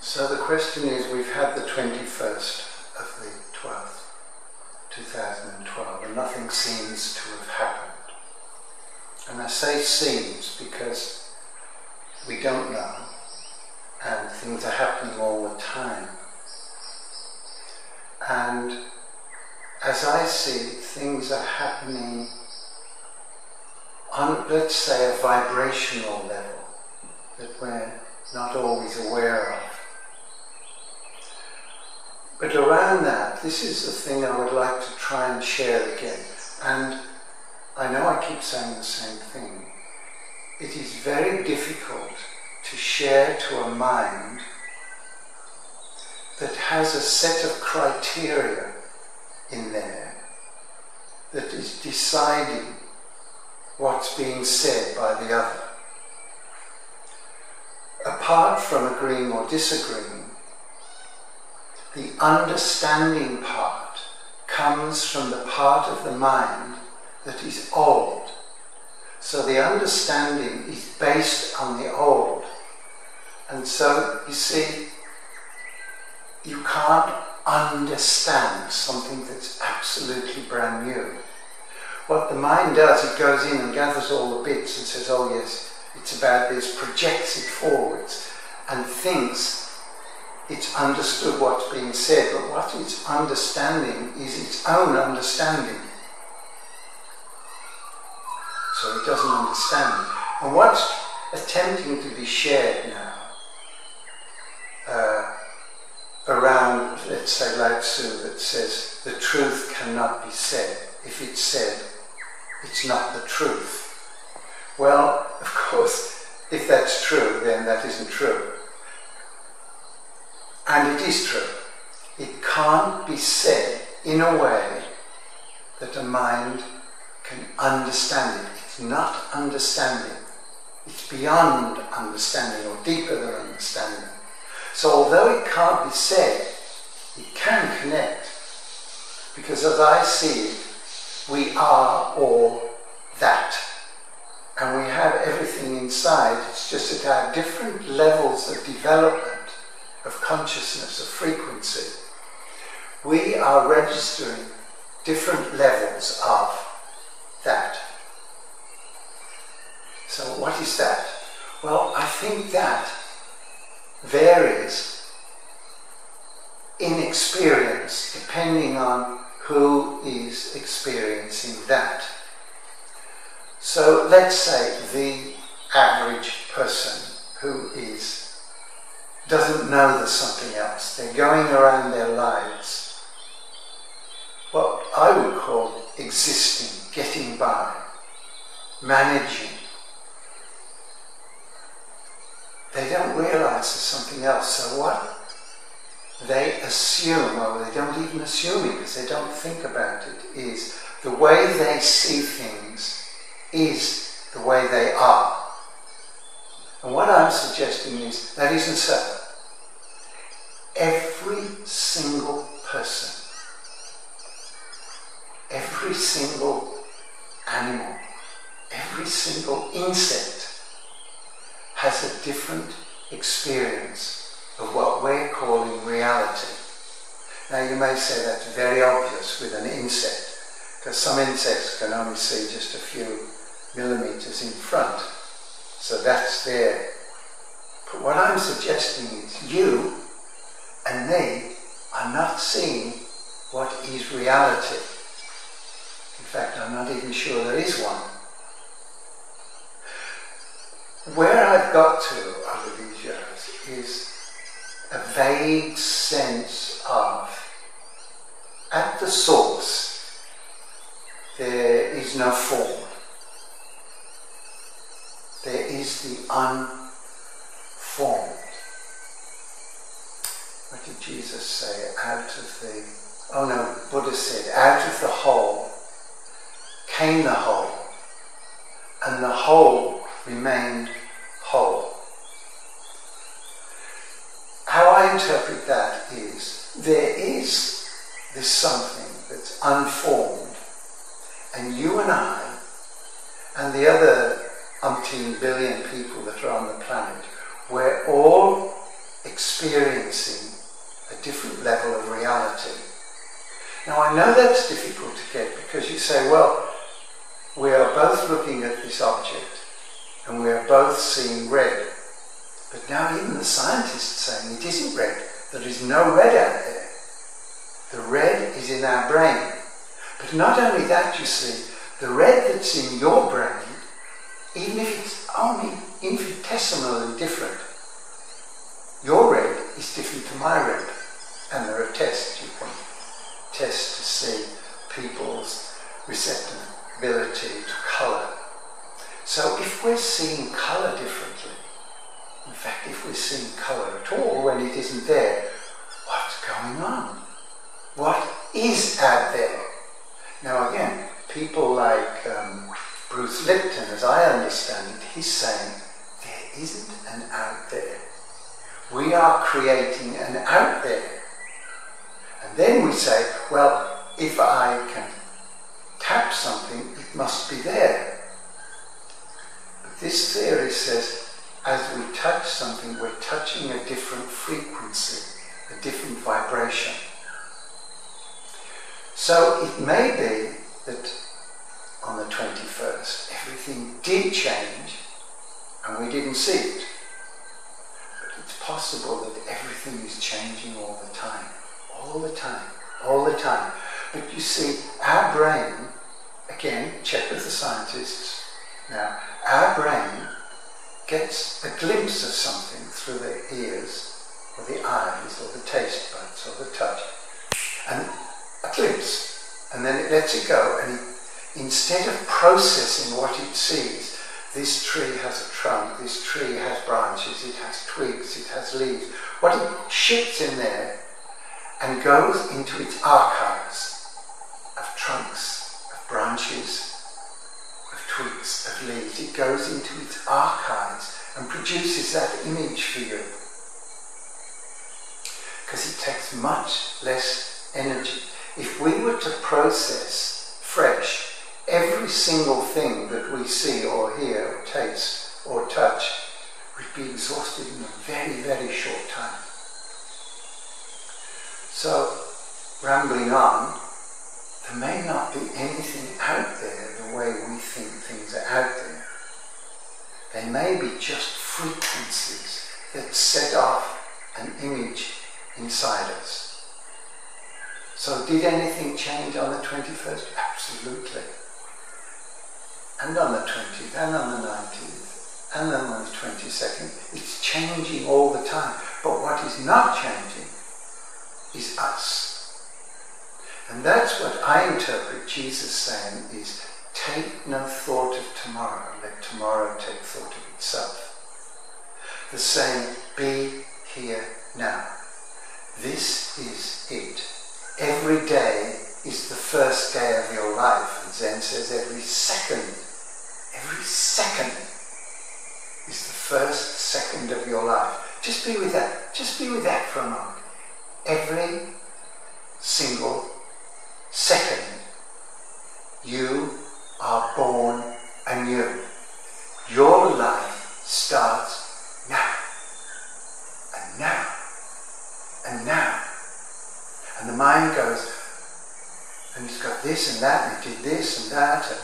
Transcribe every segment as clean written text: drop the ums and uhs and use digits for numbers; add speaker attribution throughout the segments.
Speaker 1: So the question is, we've had the 21st of the 12th, 2012, and nothing seems to have happened. And I say seems because we don't know, and things are happening all the time. And as I see, things are happening on, let's say, a vibrational level that we're not always aware of. But around that, this is the thing I would like to try and share again. And I know I keep saying the same thing. It is very difficult to share to a mind that has a set of criteria in there that is deciding what's being said by the other. Apart from agreeing or disagreeing, the understanding part comes from the part of the mind that is old. So the understanding is based on the old. And so, you see, you can't understand something that's absolutely brand new. What the mind does, it goes in and gathers all the bits and says, oh yes, it's about this, projects it forwards, and thinks it's understood what's being said, but what it's understanding is its own understanding. So it doesn't understand. And what's attempting to be shared now around, let's say, Lowe that says the truth cannot be said. If it's said, it's not the truth. Well, of course, if that's true, then that isn't true. And it is true. It can't be said in a way that a mind can understand it. It's not understanding. It's beyond understanding, or deeper than understanding. So although it can't be said, it can connect. Because as I see it, we are all that. And we have everything inside. It's just at our different levels of development, of consciousness, of frequency, we are registering different levels of that. So what is that? Well, I think that varies in experience depending on who is experiencing that. So let's say the average person who doesn't know there's something else. They're going around their lives, what I would call existing, getting by, managing. They don't realise there's something else. So what they assume, or they don't even assume it because they don't think about it, is the way they see things is the way they are. And what I'm suggesting is that isn't so. Every single person, every single animal, every single insect has a different experience of what we're calling reality. Now you may say that's very obvious with an insect, because some insects can only see just a few millimeters in front. So that's there. But what I'm suggesting is you and me are not seeing what is reality. In fact, I'm not even sure there is one. Where I've got to over these years is a vague sense of, at the source, there is no form. There is the unformed. What did Jesus say? Buddha said, out of the whole came the whole, and the whole remained whole. How I interpret that is, there is this something that's unformed, and you and I, and the other umpteen billion people that are on the planet, we're all experiencing a different level of reality. Now I know that's difficult to get because you say, well, we are both looking at this object and we are both seeing red. But now even the scientists are saying it isn't red. There is no red out there. The red is in our brain. But not only that, you see, the red that's in your brain, even if it's only infinitesimally different, your red is different to my red. And there are tests you can test to see people's receptibility to colour. So if we're seeing colour differently, in fact if we're seeing colour at all when it isn't there, what's going on? What is out there? Now again, people like Bruce Lipton, as I understand it, he's saying there isn't an out there. We are creating an out there. And then we say, well, if I can tap something, it must be there. But this theory says, as we touch something, we're touching a different frequency, a different vibration. So it may be that on the 21st, everything did change and we didn't see it. But it's possible that everything is changing all the time. All the time, all the time. But you see, our brain, again, check with the scientists now, our brain gets a glimpse of something through the ears, or the eyes, or the taste buds, or the touch, and a glimpse, and then it lets it go, and instead of processing what it sees, this tree has a trunk, this tree has branches, it has twigs, it has leaves, what it shifts in there, and goes into its archives of trunks, of branches, of twigs, of leaves. It goes into its archives and produces that image for you. Because it takes much less energy. If we were to process fresh every single thing that we see or hear or taste or touch, we'd be exhausted in a very, very short time. So, rambling on, there may not be anything out there the way we think things are out there. They may be just frequencies that set off an image inside us. So did anything change on the 21st? Absolutely. And on the 20th, and on the 19th, and then on the 22nd. It's changing all the time. But what is not changing is us. And that's what I interpret Jesus saying is, take no thought of tomorrow, let tomorrow take thought of itself. The saying, be here now. This is it. Every day is the first day of your life. And Zen says every second is the first second of your life. Just be with that. Just be with that for a moment. Every single second, you are born anew. Your life starts now, and now, and now. And the mind goes, and it's got this and that, and it did this and that, and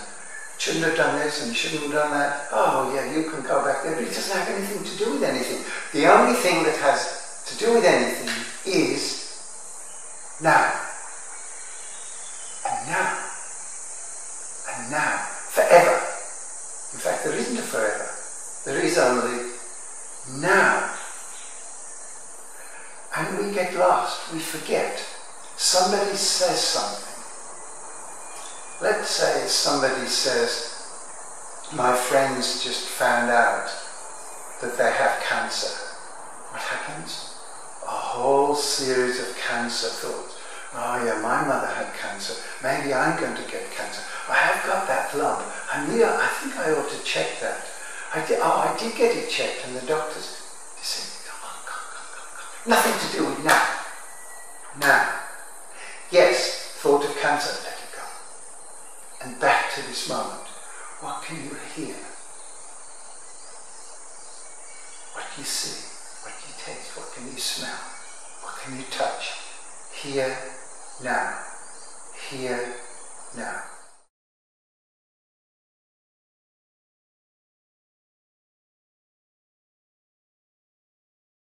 Speaker 1: shouldn't have done this, and you shouldn't have done that. Oh yeah, you can go back there, but it doesn't have anything to do with anything. The only thing that has to do with anything is now. And now. And now. Forever. In fact, there isn't a forever. There is only now. And we get lost. We forget. Somebody says something. Let's say somebody says, my friends just found out that they have cancer. What happens? A whole series of cancer thoughts. Oh yeah, my mother had cancer. Maybe I'm going to get cancer. I have got that lump. I think I ought to check that. I did get it checked, and the doctors said, come on. Nothing to do with now. Now. Yes, thought of cancer, let it go. And back to this moment. What can you hear? What do you see? What do you taste? What can you smell? What can you touch? Here, now. Here, now.